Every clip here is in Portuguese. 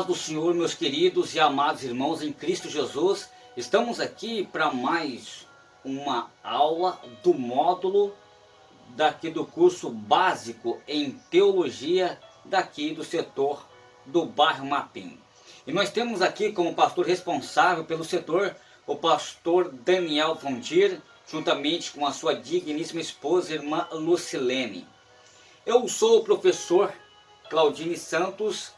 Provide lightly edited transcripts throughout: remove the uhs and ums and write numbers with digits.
do Senhor, meus queridos e amados irmãos em Cristo Jesus. Estamos aqui para mais uma aula do módulo daqui do curso básico em teologia daqui do setor do bairro Mapim. E nós temos aqui como pastor responsável pelo setor o pastor Daniel Fontir, juntamente com a sua digníssima esposa, irmã Lucilene. Eu sou o professor Claudine Santos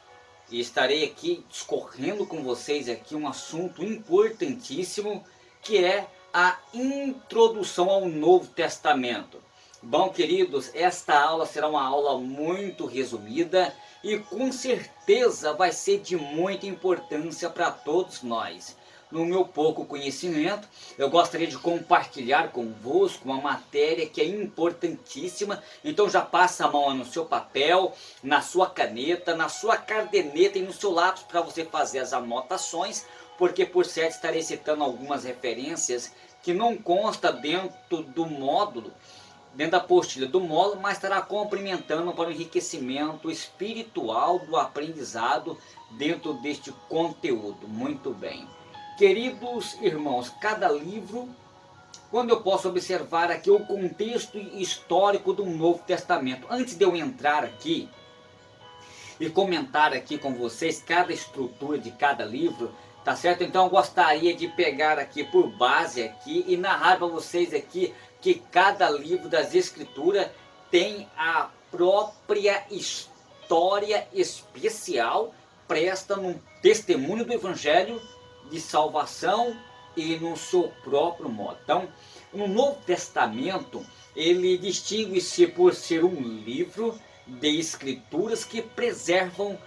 e estarei aqui discorrendo com vocês aqui um assunto importantíssimo, que é a introdução ao Novo Testamento. Bom, queridos, esta aula será uma aula muito resumida e com certeza vai ser de muita importância para todos nós. No meu pouco conhecimento, eu gostaria de compartilhar convosco uma matéria que é importantíssima. Então já passa a mão no seu papel, na sua caneta, na sua caderneta e no seu lápis para você fazer as anotações, porque por certo estarei citando algumas referências que não consta dentro do módulo, dentro da apostila do módulo, mas estará complementando para o enriquecimento espiritual do aprendizado dentro deste conteúdo. Muito bem. Queridos irmãos, cada livro, quando eu posso observar aqui o contexto histórico do Novo Testamento, antes de eu entrar aqui e comentar aqui com vocês cada estrutura de cada livro, tá certo? Então eu gostaria de pegar aqui por base aqui e narrar para vocês aqui que cada livro das Escrituras tem a própria história especial, presta um testemunho do Evangelho de salvação e no seu próprio modo. Então, no Novo Testamento, ele distingue-se por ser um livro de escrituras que preservam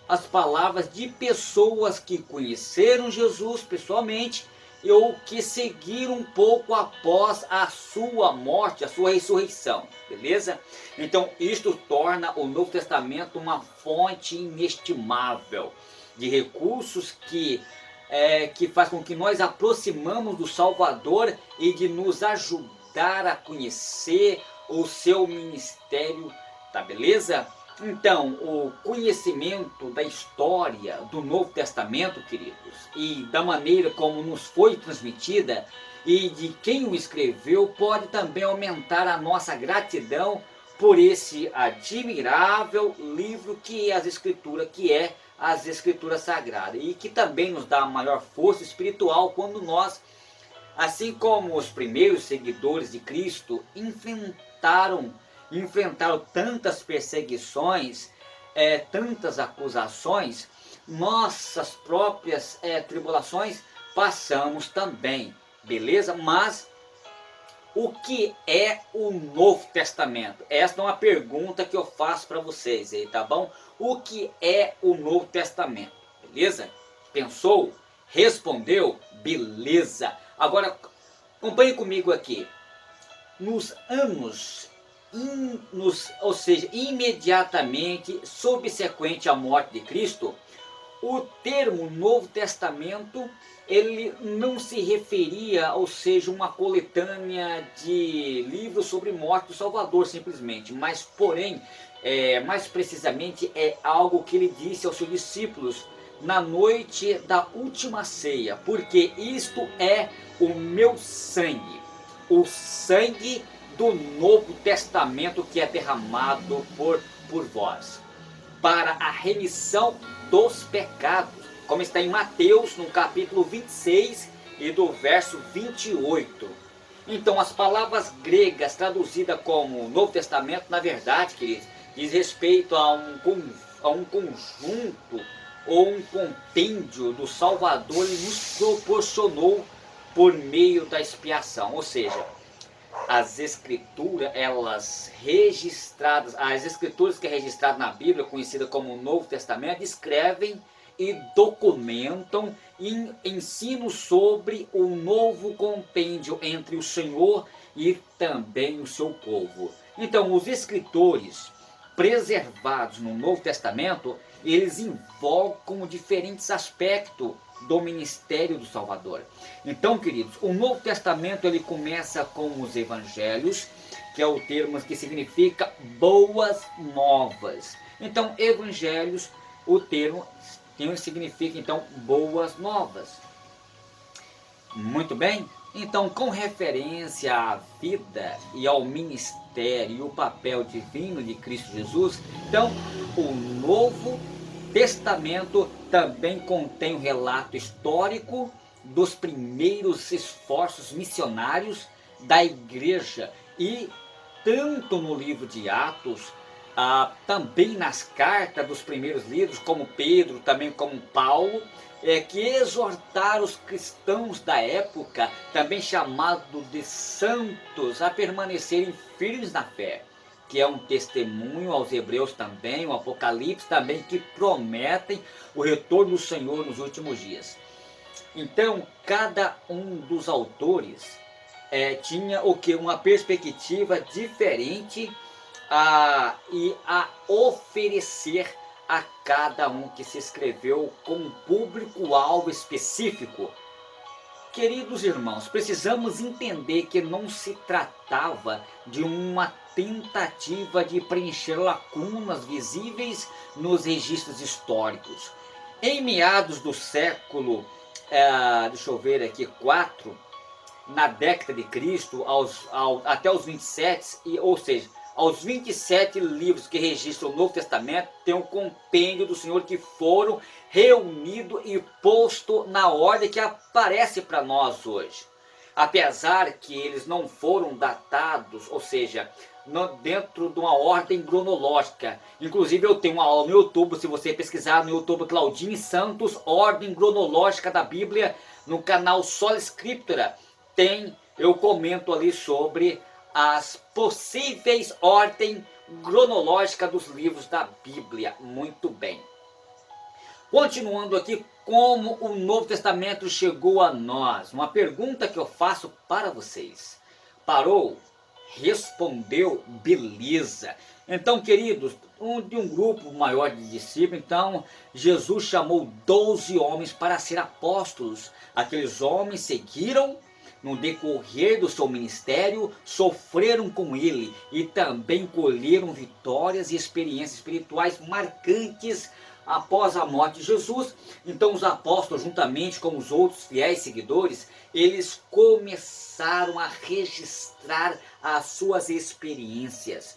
as palavras de pessoas que conheceram Jesus pessoalmente ou que seguiram um pouco após a sua morte, a sua ressurreição, beleza? Então, isto torna o Novo Testamento uma fonte inestimável de recursos que faz com que nós aproximamos do Salvador e de nos ajudar a conhecer o seu ministério, tá beleza? Então, o conhecimento da história do Novo Testamento, queridos, e da maneira como nos foi transmitida e de quem o escreveu, pode também aumentar a nossa gratidão por esse admirável livro que é as Escrituras Sagradas, e que também nos dá a maior força espiritual quando nós, assim como os primeiros seguidores de Cristo, enfrentaram tantas perseguições, tantas acusações, nossas próprias tribulações passamos também, beleza? Mas o que é o Novo Testamento? Esta é uma pergunta que eu faço para vocês aí, tá bom? O que é o Novo Testamento? Beleza? Pensou? Respondeu? Beleza! Agora, acompanhe comigo aqui. Nos anos, ou seja, imediatamente subsequente à morte de Cristo, o termo Novo Testamento, ele não se referia, ou seja, uma coletânea de livros sobre morte do Salvador simplesmente, mas porém, mais precisamente, é algo que ele disse aos seus discípulos na noite da última ceia, porque isto é o meu sangue, o sangue do Novo Testamento que é derramado por vós, para a remissão dos pecados, como está em Mateus, no capítulo 26 e do verso 28. Então, as palavras gregas traduzidas como Novo Testamento, na verdade, queridos, diz respeito a um conjunto ou um compêndio do Salvador e nos proporcionou por meio da expiação. Ou seja, as escrituras, as escrituras que é registrada na Bíblia, conhecida como Novo Testamento, escrevem e documentam e ensinam sobre o novo compêndio entre o Senhor e também o seu povo. Então, os escritores preservados no Novo Testamento, eles invocam diferentes aspectos do ministério do Salvador. Então, queridos, o Novo Testamento ele começa com os evangelhos, que é o termo que significa boas novas. Então, evangelhos, o termo significa então boas novas. Muito bem, então com referência à vida e ao ministério e o papel divino de Cristo Jesus, então o Novo Testamento também contém um relato histórico dos primeiros esforços missionários da igreja e tanto no livro de Atos, também nas cartas dos primeiros livros, como Pedro, também como Paulo, que exortaram os cristãos da época, também chamados de santos, a permanecerem firmes na fé, que é um testemunho aos hebreus também, o Apocalipse também, que prometem o retorno do Senhor nos últimos dias. Então, cada um dos autores tinha o que? Uma perspectiva diferente e a oferecer a cada um que se escreveu com um público-alvo específico. Queridos irmãos, precisamos entender que não se tratava de uma tentativa de preencher lacunas visíveis nos registros históricos. Em meados do século, deixa eu ver aqui, 4, na década de Cristo, até os 27, ou seja, aos 27 livros que registram o Novo Testamento, tem um compêndio do Senhor que foram reunidos e posto na ordem que aparece para nós hoje. Apesar que eles não foram datados, ou seja, dentro de uma ordem cronológica. Inclusive eu tenho uma aula no YouTube, se você pesquisar no YouTube Claudinho Santos, Ordem Cronológica da Bíblia, no canal Sola Scriptura, eu comento ali sobre as possíveis ordem cronológica dos livros da Bíblia. Muito bem. Continuando aqui, como o Novo Testamento chegou a nós? Uma pergunta que eu faço para vocês. Parou? Respondeu? Beleza. Então, queridos, de um grupo maior de discípulos, então, Jesus chamou 12 homens para ser apóstolos. Aqueles homens seguiram no decorrer do seu ministério, sofreram com ele e também colheram vitórias e experiências espirituais marcantes após a morte de Jesus. Então os apóstolos, juntamente com os outros fiéis seguidores, eles começaram a registrar as suas experiências.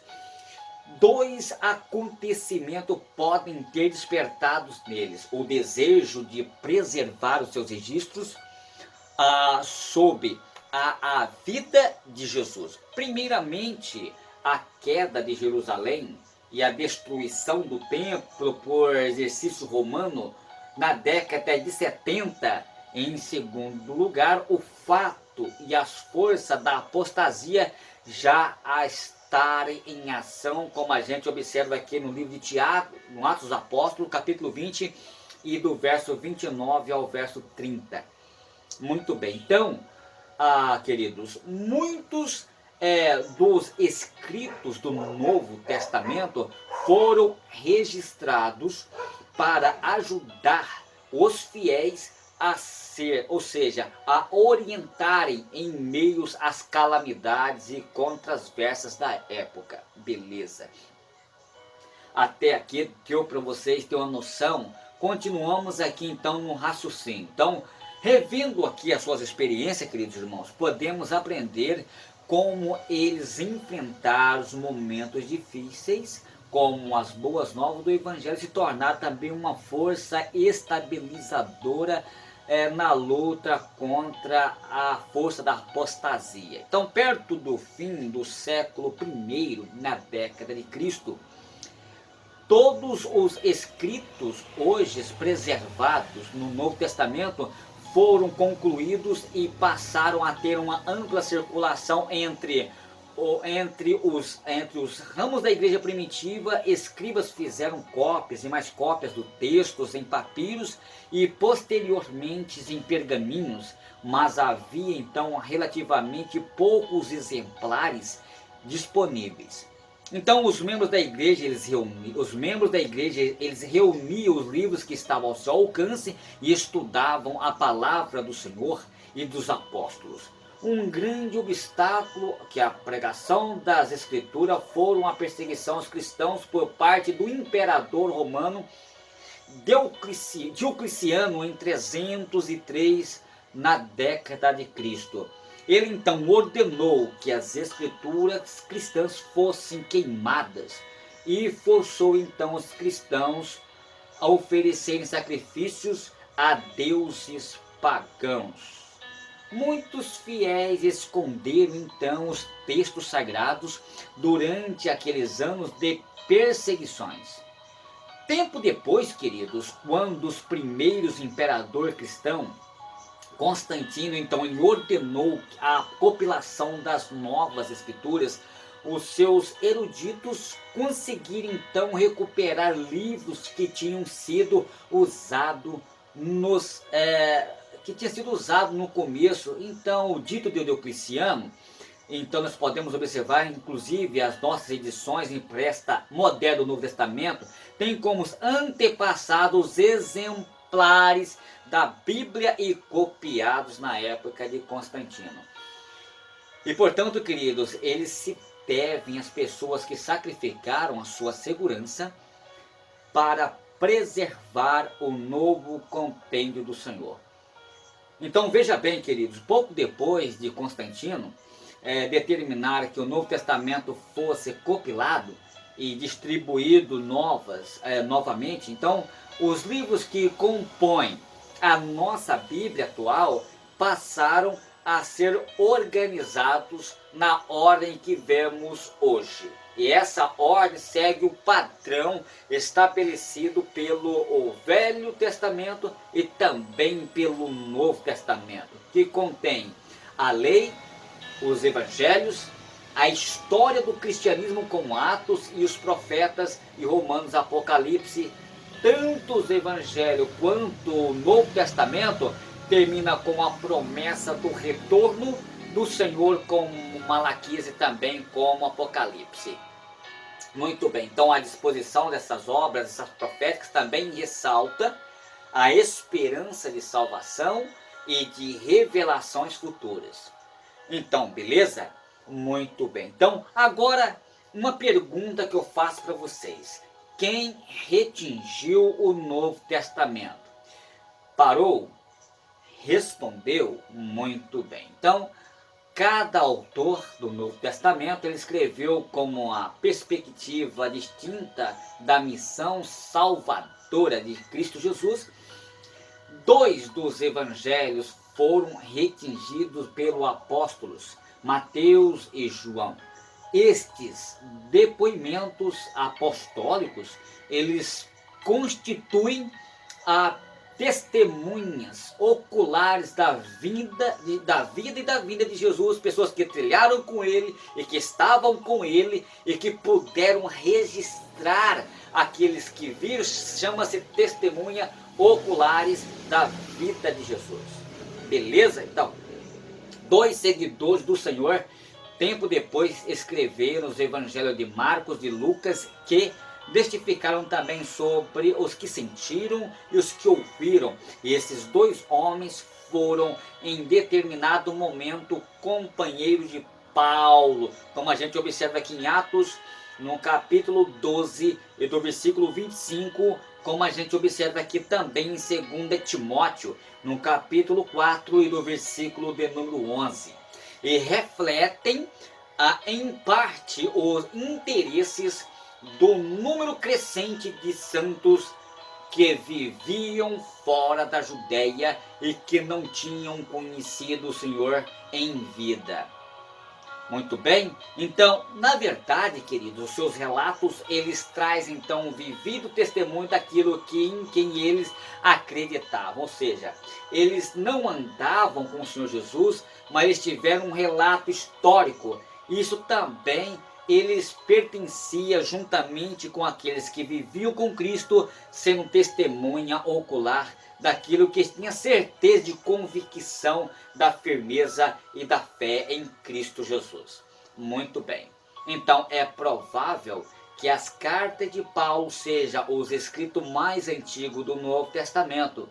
2 acontecimentos podem ter despertado neles: o desejo de preservar os seus registros sobre a vida de Jesus. Primeiramente, a queda de Jerusalém e a destruição do templo por exercício romano na década de 70. Em segundo lugar, o fato e as forças da apostasia já estarem em ação, como a gente observa aqui no livro de Tiago, no Atos dos Apóstolos, capítulo 20, e do verso 29 ao verso 30. Muito bem, então, queridos, muitos dos escritos do Novo Testamento foram registrados para ajudar os fiéis a a orientarem em meios às calamidades e contrasversas da época. Beleza. Até aqui deu para vocês terem uma noção. Continuamos aqui então no raciocínio. Então, revendo aqui as suas experiências, queridos irmãos, podemos aprender como eles enfrentaram os momentos difíceis, como as boas novas do Evangelho se tornaram também uma força estabilizadora na luta contra a força da apostasia. Então, perto do fim do século I, na década de Cristo, todos os escritos hoje preservados no Novo Testamento foram concluídos e passaram a ter uma ampla circulação entre os ramos da igreja primitiva. Escribas fizeram cópias e mais cópias do textos em papiros e posteriormente em pergaminhos, mas havia então relativamente poucos exemplares disponíveis. Então os membros da igreja, eles reuniam os livros que estavam ao seu alcance e estudavam a palavra do Senhor e dos apóstolos. Um grande obstáculo que a pregação das Escrituras foram a perseguição aos cristãos por parte do imperador romano, Diocleciano em 303 na década de Cristo. Ele então ordenou que as escrituras cristãs fossem queimadas e forçou então os cristãos a oferecerem sacrifícios a deuses pagãos. Muitos fiéis esconderam então os textos sagrados durante aqueles anos de perseguições. Tempo depois, queridos, quando os primeiros imperadores cristãos, Constantino, então, ele ordenou a compilação das novas escrituras, os seus eruditos conseguiram então recuperar livros que tinham sido usados no começo. Então, o dito de Diocleciano, então nós podemos observar, inclusive, as nossas edições impressas modernas do Novo Testamento, tem como antepassados exemplares da Bíblia e copiados na época de Constantino. E portanto, queridos, eles se devem às pessoas que sacrificaram a sua segurança para preservar o novo compêndio do Senhor. Então veja bem, queridos, pouco depois de Constantino determinar que o Novo Testamento fosse compilado e distribuído novamente, então os livros que compõem a nossa Bíblia atual passaram a ser organizados na ordem que vemos hoje. E essa ordem segue o padrão estabelecido pelo Velho Testamento e também pelo Novo Testamento, que contém a lei, os evangelhos, a história do cristianismo com Atos e os profetas e Romanos, Apocalipse. Tanto os evangelhos quanto o Novo Testamento termina com a promessa do retorno do Senhor, como Malaquias e também como Apocalipse. Muito bem, então a disposição dessas obras, essas proféticas, também ressalta a esperança de salvação e de revelações futuras. Então, beleza? Muito bem. Então, agora, uma pergunta que eu faço para vocês. Quem retingiu o Novo Testamento? Parou? Respondeu? Muito bem. Então, cada autor do Novo Testamento ele escreveu como a perspectiva distinta da missão salvadora de Cristo Jesus. 2 dos evangelhos foram retingidos pelos apóstolos Mateus e João. Estes depoimentos apostólicos, eles constituem a testemunhas oculares da vida e da vinda de Jesus, pessoas que trilharam com ele e que estavam com ele e que puderam registrar aqueles que viram, chama-se testemunha oculares da vida de Jesus. Beleza? Então, 2 seguidores do Senhor, tempo depois, escreveram os evangelhos de Marcos e Lucas, que testificaram também sobre os que sentiram e os que ouviram. E esses 2 homens foram, em determinado momento, companheiros de Paulo, como a gente observa aqui em Atos, no capítulo 12 e do versículo 25, como a gente observa aqui também em 2 Timóteo, no capítulo 4 e do versículo de número 11. E refletem, em parte, os interesses do número crescente de santos que viviam fora da Judéia e que não tinham conhecido o Senhor em vida. Muito bem? Então, na verdade, queridos, os seus relatos, eles trazem então um vivido testemunho daquilo em quem eles acreditavam. Ou seja, eles não andavam com o Senhor Jesus, mas eles tiveram um relato histórico. Isso também eles pertenciam juntamente com aqueles que viviam com Cristo, sendo testemunha ocular daquilo que tinha certeza de convicção da firmeza e da fé em Cristo Jesus. Muito bem. Então é provável que as cartas de Paulo sejam os escritos mais antigos do Novo Testamento.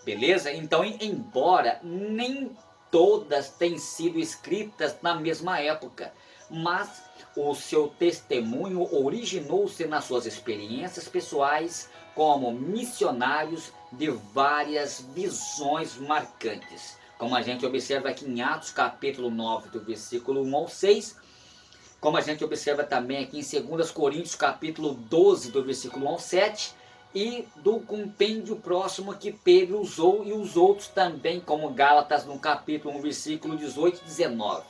Beleza? Então, embora nem todas tenham sido escritas na mesma época, mas o seu testemunho originou-se nas suas experiências pessoais como missionários de várias visões marcantes. Como a gente observa aqui em Atos capítulo 9, do versículo 1 ao 6, como a gente observa também aqui em 2 Coríntios capítulo 12, do versículo 1 ao 7, e do compêndio próximo que Pedro usou e os outros também, como Gálatas no capítulo 1, versículo 18 e 19.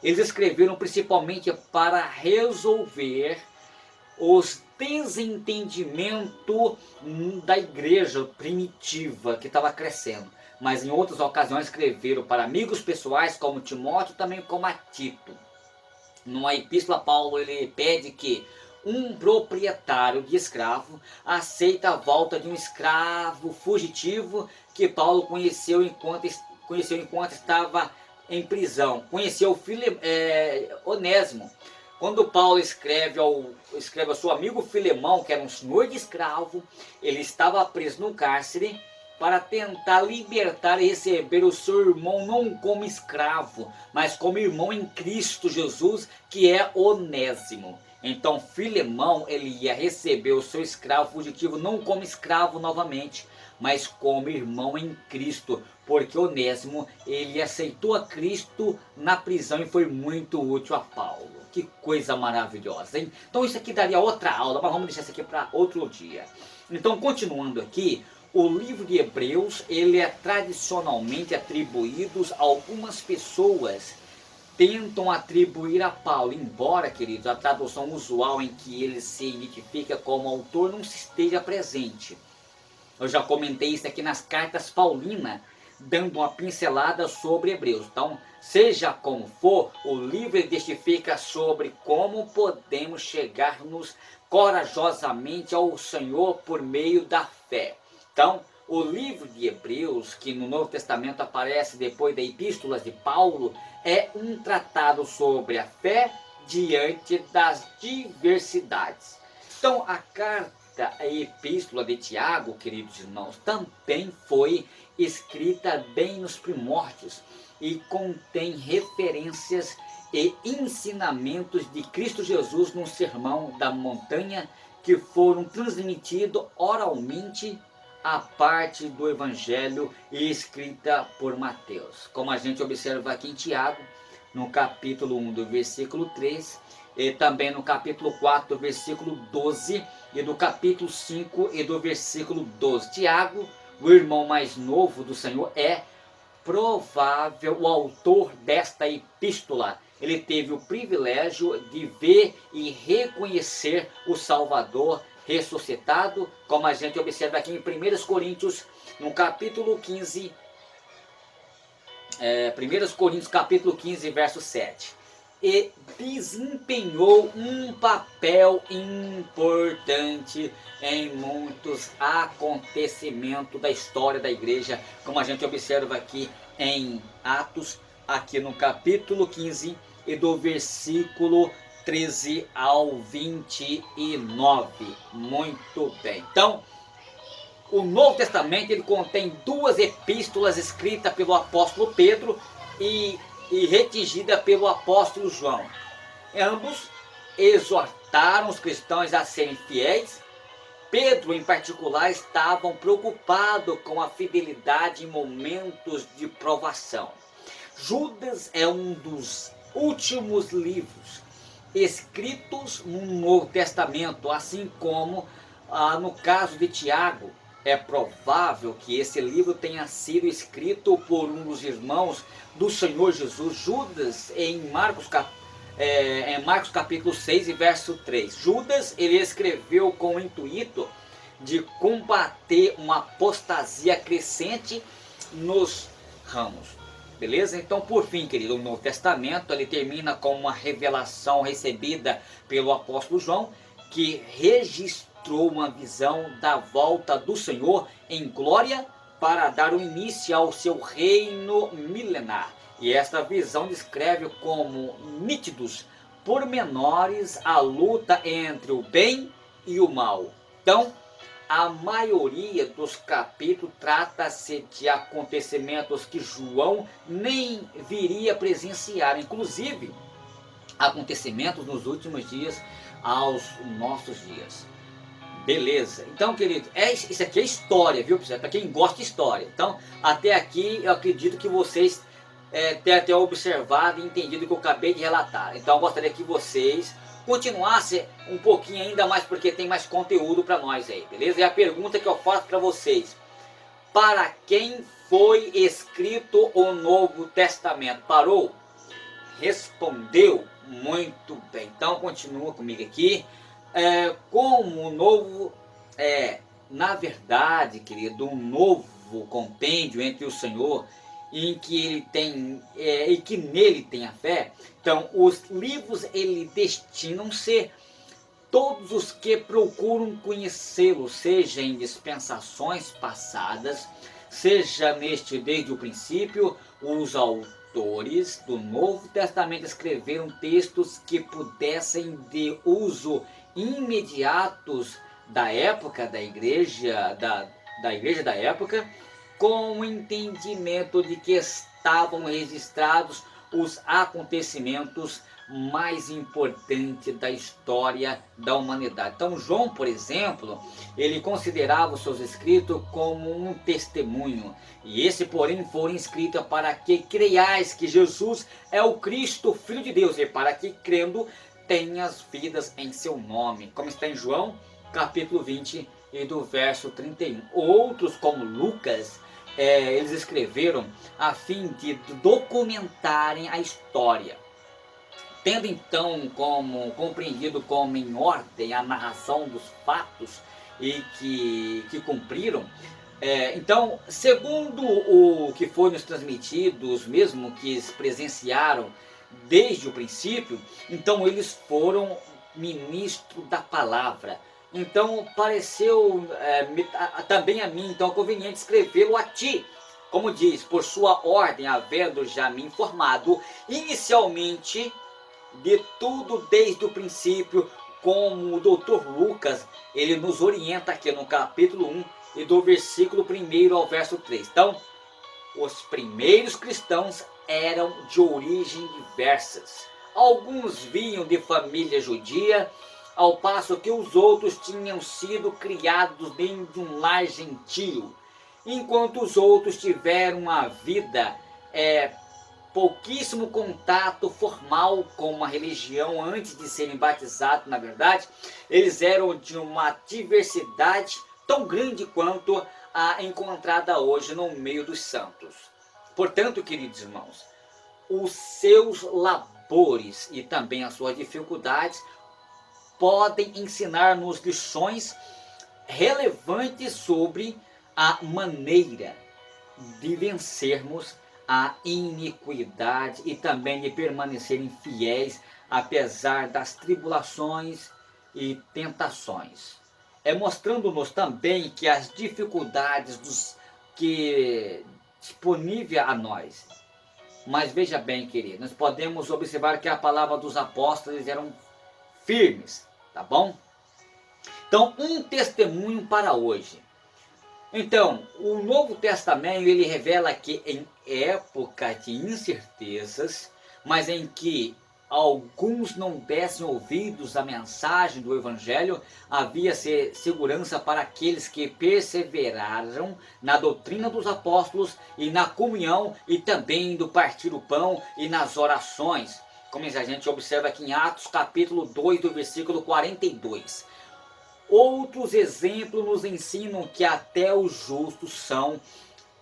Eles escreveram principalmente para resolver os desentendimentos da igreja primitiva que estava crescendo. Mas em outras ocasiões escreveram para amigos pessoais como Timóteo, também como a Tito. Numa epístola, Paulo ele pede que um proprietário de escravo aceita a volta de um escravo fugitivo que Paulo conheceu enquanto estava em prisão. Conheceu Onésimo. Quando Paulo escreve ao seu amigo Filemão, que era um senhor de escravo, ele estava preso no cárcere para tentar libertar e receber o seu irmão não como escravo, mas como irmão em Cristo Jesus, que é Onésimo. Então Filemão ele ia receber o seu escravo fugitivo não como escravo novamente, mas como irmão em Cristo, porque Onésimo ele aceitou a Cristo na prisão e foi muito útil a Paulo. Que coisa maravilhosa, hein? Então isso aqui daria outra aula, mas vamos deixar isso aqui para outro dia. Então, continuando aqui, o livro de Hebreus, ele é tradicionalmente atribuído a algumas pessoas, tentam atribuir a Paulo, embora, queridos, a tradução usual em que ele se identifica como autor não esteja presente. Eu já comentei isso aqui nas cartas paulinas, dando uma pincelada sobre Hebreus. Então, seja como for, o livro testifica sobre como podemos chegar-nos corajosamente ao Senhor por meio da fé. Então, o livro de Hebreus, que no Novo Testamento aparece depois das epístolas de Paulo, é um tratado sobre a fé diante das diversidades. Então, a carta, a epístola de Tiago, queridos irmãos, também foi escrita bem nos primórdios e contém referências e ensinamentos de Cristo Jesus no Sermão da Montanha que foram transmitidos oralmente a parte do Evangelho e escrita por Mateus. Como a gente observa aqui em Tiago, no capítulo 1 do versículo 3, e também no capítulo 4 do versículo 12 e do capítulo 5 e do versículo 12. Tiago, o irmão mais novo do Senhor, é provável o autor desta epístola. Ele teve o privilégio de ver e reconhecer o Salvador ressuscitado, como a gente observa aqui em 1 Coríntios, no capítulo 15, 1 Coríntios capítulo 15, verso 7. E desempenhou um papel importante em muitos acontecimentos da história da igreja, como a gente observa aqui em Atos, aqui no capítulo 15 e do versículo 13 ao 29. Muito bem. Então, o Novo Testamento ele contém duas epístolas escritas pelo apóstolo Pedro e redigida pelo apóstolo João. Ambos exortaram os cristãos a serem fiéis. Pedro, em particular, estava preocupado com a fidelidade em momentos de provação. Judas é um dos últimos livros escritos no Novo Testamento, assim como no caso de Tiago. É provável que esse livro tenha sido escrito por um dos irmãos do Senhor Jesus, Judas, em Marcos capítulo 6 e verso 3. Judas, ele escreveu com o intuito de combater uma apostasia crescente nos ramos. Beleza? Então, por fim, querido, o Novo Testamento ele termina com uma revelação recebida pelo apóstolo João, que registrou uma visão da volta do Senhor em glória para dar o início ao seu reino milenar. E esta visão descreve como nítidos pormenores a luta entre o bem e o mal. Então, a maioria dos capítulos trata-se de acontecimentos que João nem viria presenciar, inclusive acontecimentos nos últimos dias aos nossos dias. Beleza. Então, querido, isso aqui é história, viu? Para quem gosta de história. Então, até aqui eu acredito que vocês tenham até observado e entendido o que eu acabei de relatar. Então, eu gostaria que vocês continuassem um pouquinho ainda mais, porque tem mais conteúdo para nós aí, beleza? E a pergunta que eu faço para vocês: para quem foi escrito o Novo Testamento? Parou? Respondeu? Muito bem. Então, continua comigo aqui. Como o novo, na verdade, querido, um novo compêndio entre o Senhor, em que ele tem, e que nele tem a fé. Então, os livros, ele destinam-se todos os que procuram conhecê-lo, seja em dispensações passadas, seja neste desde o princípio. Os autores do Novo Testamento escreveram textos que pudessem de uso imediatos da época da igreja, da igreja da época, com o entendimento de que estavam registrados os acontecimentos mais importantes da história da humanidade. Então, João, por exemplo, ele considerava os seus escritos como um testemunho. E esse, porém, foram escritos para que creiais que Jesus é o Cristo, Filho de Deus, e para que, crendo, tenhas vidas em seu nome. Como está em João, capítulo 20 e do verso 31. Outros, como Lucas, eles escreveram a fim de documentarem a história, tendo então compreendido como em ordem a narração dos fatos e que cumpriram. Então, segundo o que foi nos transmitido, os mesmos que presenciaram desde o princípio, então eles foram ministro da palavra. Então pareceu também a mim então conveniente escrevê-lo a ti, como diz, por sua ordem, havendo já me informado inicialmente de tudo desde o princípio, como o doutor Lucas, ele nos orienta aqui no capítulo 1 e do versículo 1 ao verso 3. Então, os primeiros cristãos eram de origem diversas. Alguns vinham de família judia, ao passo que os outros tinham sido criados dentro de um lar gentio, enquanto os outros tiveram uma vida pouquíssimo contato formal com uma religião antes de serem batizados. Na verdade, eles eram de uma diversidade tão grande quanto a encontrada hoje no meio dos santos. Portanto, queridos irmãos, os seus labores e também as suas dificuldades podem ensinar-nos lições relevantes sobre a maneira de vencermos a iniquidade e também de permanecerem fiéis apesar das tribulações e tentações. Mostrando-nos também que as dificuldades que disponível a nós. Mas veja bem, querido, nós podemos observar que a palavra dos apóstolos eram firmes, tá bom? Então, um testemunho para hoje. Então, o Novo Testamento, ele revela que em época de incertezas, mas em que alguns não dessem ouvidos à mensagem do Evangelho, havia segurança para aqueles que perseveraram na doutrina dos apóstolos e na comunhão e também do partir o pão e nas orações, como a gente observa aqui em Atos capítulo 2, do versículo 42. Outros exemplos nos ensinam que até os justos são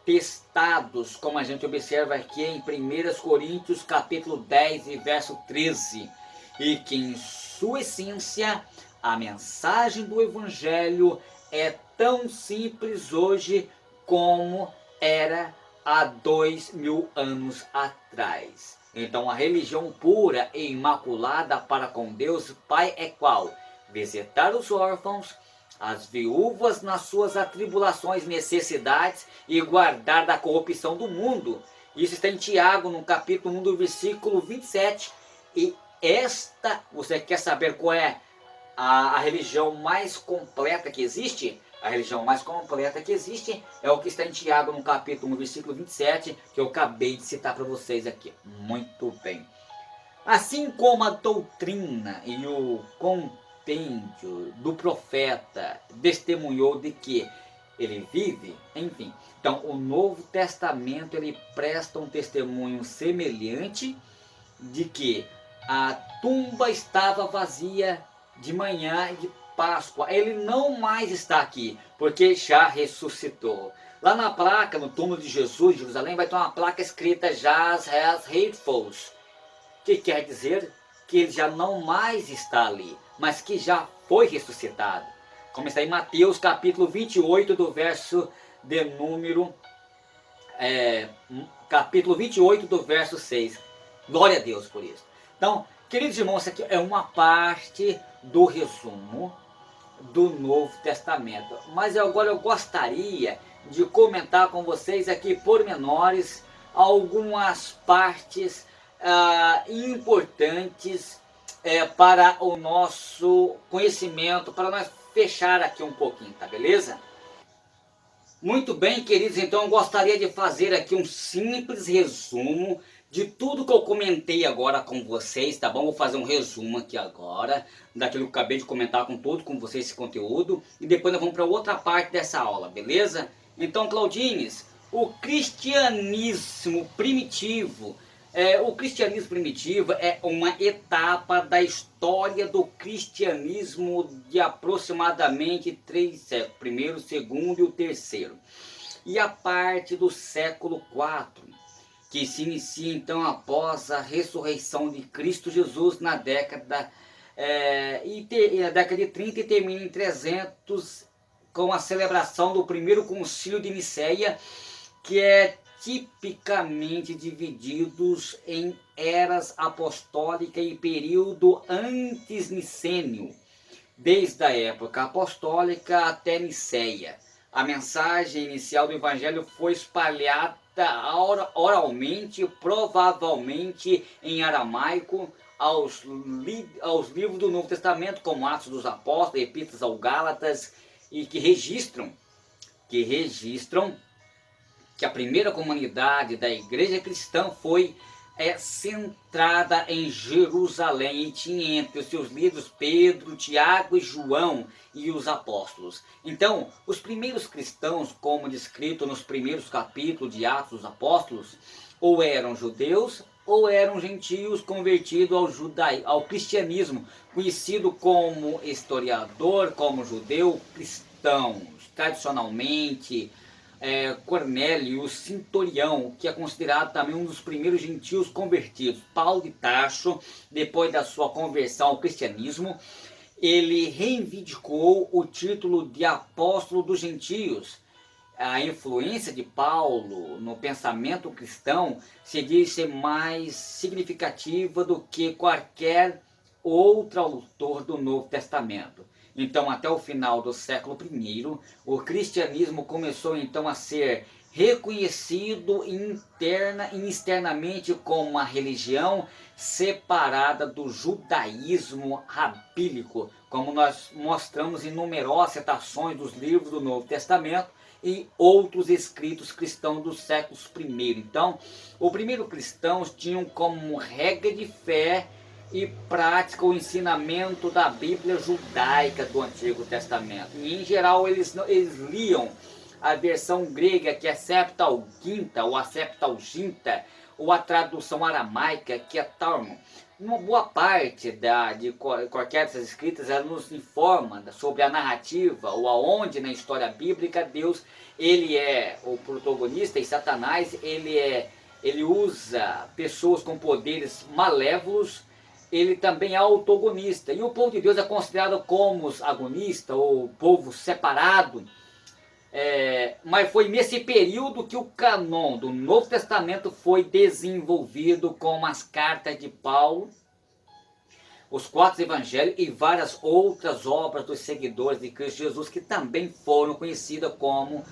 testados, como a gente observa aqui em 1 Coríntios capítulo 10 e verso 13, e que em sua essência a mensagem do Evangelho é tão simples hoje como era há 2000 anos atrás. Então a religião pura e imaculada para com Deus Pai é qual? Visitar os órfãos, as viúvas nas suas atribulações, necessidades e guardar da corrupção do mundo. Isso está em Tiago, no capítulo 1, do versículo 27. E você quer saber qual é a religião mais completa que existe? A religião mais completa que existe é o que está em Tiago, no capítulo 1, versículo 27, que eu acabei de citar para vocês aqui. Muito bem. Assim como a doutrina e o compêndio do profeta testemunhou de que ele vive, enfim. Então, o Novo Testamento ele presta um testemunho semelhante de que a tumba estava vazia de manhã de Páscoa. Ele não mais está aqui, porque já ressuscitou. Lá na placa, no túmulo de Jesus, em Jerusalém, vai ter uma placa escrita "Jas has hateful", que quer dizer que ele já não mais está ali, mas que já foi ressuscitado. Como está em Mateus capítulo 28, do verso de número... capítulo 28, do verso 6. Glória a Deus por isso. Então, queridos irmãos, isso aqui é uma parte do resumo do Novo Testamento. Mas agora eu gostaria de comentar com vocês aqui pormenores, algumas partes importantes para o nosso conhecimento, para nós fechar aqui um pouquinho, tá beleza? Muito bem, queridos, então eu gostaria de fazer aqui um simples resumo de tudo que eu comentei agora com vocês, tá bom? Vou fazer um resumo aqui agora, daquilo que eu acabei de comentar com vocês esse conteúdo, e depois nós vamos para outra parte dessa aula, beleza? Então, Claudines, o cristianismo primitivo é uma etapa da história do cristianismo de aproximadamente 3 séculos, primeiro, segundo e o terceiro. E a parte do século IV, que se inicia então após a ressurreição de Cristo Jesus na década, na década de 30 e termina em 300 com a celebração do primeiro concílio de Nicéia, que é tipicamente divididos em eras apostólica e período antes nicênio, desde a época apostólica até Nicéia. A mensagem inicial do Evangelho foi espalhada oralmente, provavelmente em aramaico, aos livros do Novo Testamento, como Atos dos Apóstolos, Epístolas aos Gálatas, e que registram que a primeira comunidade da igreja cristã foi centrada em Jerusalém, e tinha entre os seus livros Pedro, Tiago e João e os apóstolos. Então, os primeiros cristãos, como descrito nos primeiros capítulos de Atos dos Apóstolos, ou eram judeus ou eram gentios convertidos ao cristianismo, conhecido como historiador, como judeu cristãos, tradicionalmente. Cornélio, o centurião, que é considerado também um dos primeiros gentios convertidos. Paulo de Tarso, depois da sua conversão ao cristianismo, ele reivindicou o título de apóstolo dos gentios. A influência de Paulo no pensamento cristão se diz ser mais significativa do que qualquer outro autor do Novo Testamento. Então, até o final do século I, o cristianismo começou então a ser reconhecido interna e externamente como uma religião separada do judaísmo rabínico, como nós mostramos em numerosas citações dos livros do Novo Testamento e outros escritos cristãos dos séculos I. Então, os primeiros cristãos tinham como regra de fé e prática o ensinamento da Bíblia judaica do Antigo Testamento. E em geral eles liam a versão grega, que é Septuaginta ou a Septuaginta, ou a tradução aramaica, que é Talmud. Uma boa parte de qualquer dessas escritas, ela nos informa sobre a narrativa, ou aonde na história bíblica Deus ele é o protagonista, e Satanás ele usa pessoas com poderes malévolos. Ele também é autogonista, e o povo de Deus é considerado como os agonistas, ou povo separado. Mas foi nesse período que o canon do Novo Testamento foi desenvolvido, com as cartas de Paulo, os 4 evangelhos e várias outras obras dos seguidores de Cristo Jesus, que também foram conhecidas como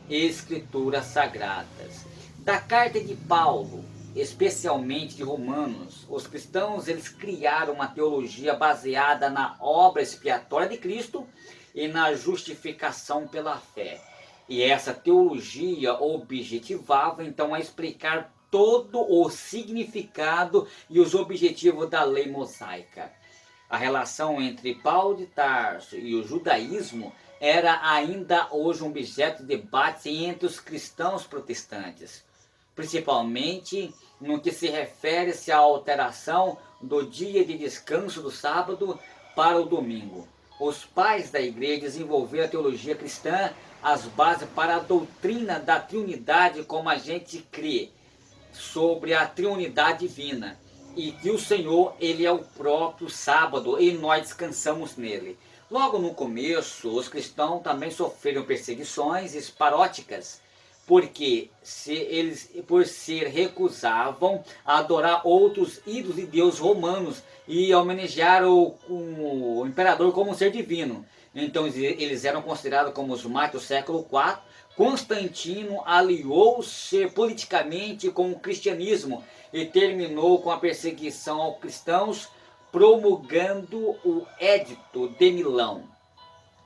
Escrituras Sagradas. Da carta de Paulo, especialmente de Romanos, os cristãos eles criaram uma teologia baseada na obra expiatória de Cristo e na justificação pela fé. E essa teologia objetivava então a explicar todo o significado e os objetivos da lei mosaica. A relação entre Paulo de Tarso e o judaísmo era ainda hoje um objeto de debate entre os cristãos protestantes, principalmente no que se refere-se à alteração do dia de descanso do sábado para o domingo. Os pais da igreja desenvolveram a teologia cristã, as bases para a doutrina da triunidade, como a gente crê sobre a triunidade divina, e que o Senhor, ele é o próprio sábado e nós descansamos nele. Logo no começo, os cristãos também sofreram perseguições esparóticas, porque por se recusavam a adorar outros ídolos e deuses romanos e homenagear o imperador como um ser divino. Então eles eram considerados como os mártires do século IV. Constantino aliou-se politicamente com o cristianismo e terminou com a perseguição aos cristãos, promulgando o Edito de Milão.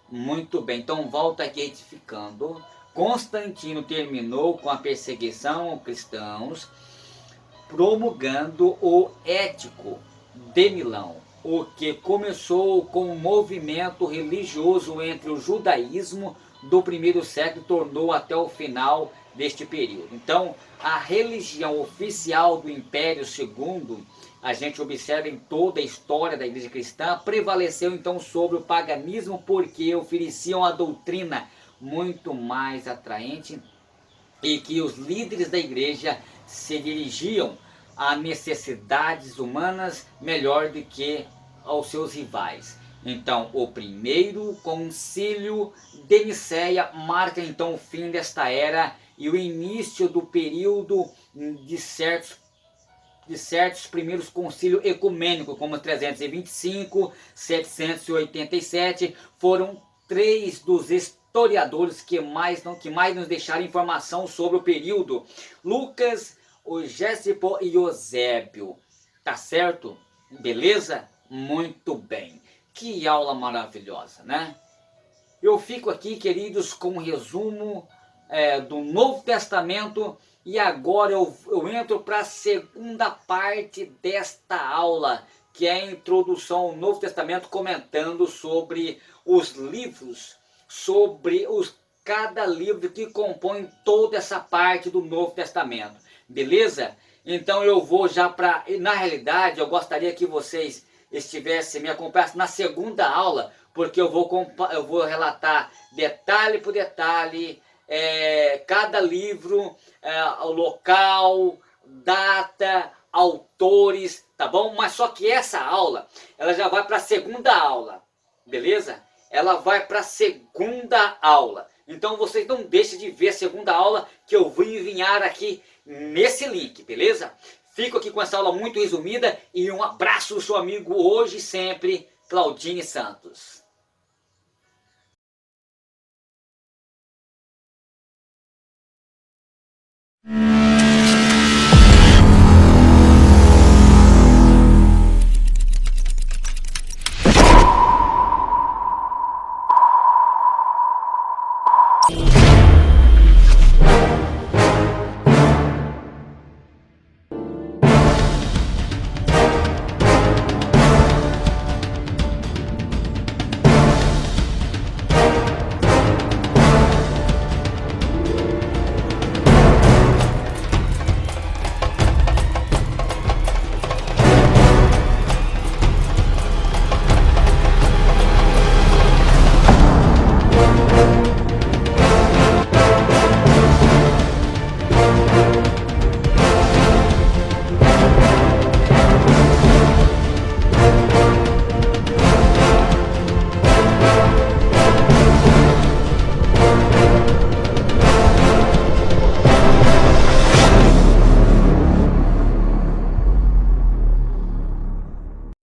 Muito bem, então volta aqui retificando. Constantino terminou com a perseguição aos cristãos, promulgando o Ético de Milão, o que começou com um movimento religioso entre o judaísmo do primeiro século e tornou até o final deste período. Então, a religião oficial do Império II, a gente observa em toda a história da igreja cristã, prevaleceu então sobre o paganismo, porque ofereciam a doutrina muito mais atraente e que os líderes da igreja se dirigiam a necessidades humanas melhor do que aos seus rivais. Então, o primeiro concílio de Nicéia marca então o fim desta era e o início do período de certos primeiros concílios ecumênicos, como 325, 787, foram três dos historiadores que mais nos deixaram informação sobre o período: Lucas, o Gésipo e Eusébio. Tá certo? Beleza? Muito bem. Que aula maravilhosa, né? Eu fico aqui, queridos, com um resumo do Novo Testamento e agora eu entro para a segunda parte desta aula, que é a introdução ao Novo Testamento, comentando sobre os livros, sobre cada livro que compõe toda essa parte do Novo Testamento. Beleza? Então eu vou já para... Na realidade, eu gostaria que vocês estivessem me acompanhando na segunda aula, porque eu vou relatar detalhe por detalhe, cada livro, o local, data, autores, tá bom? Mas só que essa aula, ela já vai para a segunda aula, beleza? Ela vai para a segunda aula. Então vocês não deixem de ver a segunda aula que eu vou enviar aqui nesse link, beleza? Fico aqui com essa aula muito resumida e um abraço do seu amigo hoje e sempre, Claudine Santos.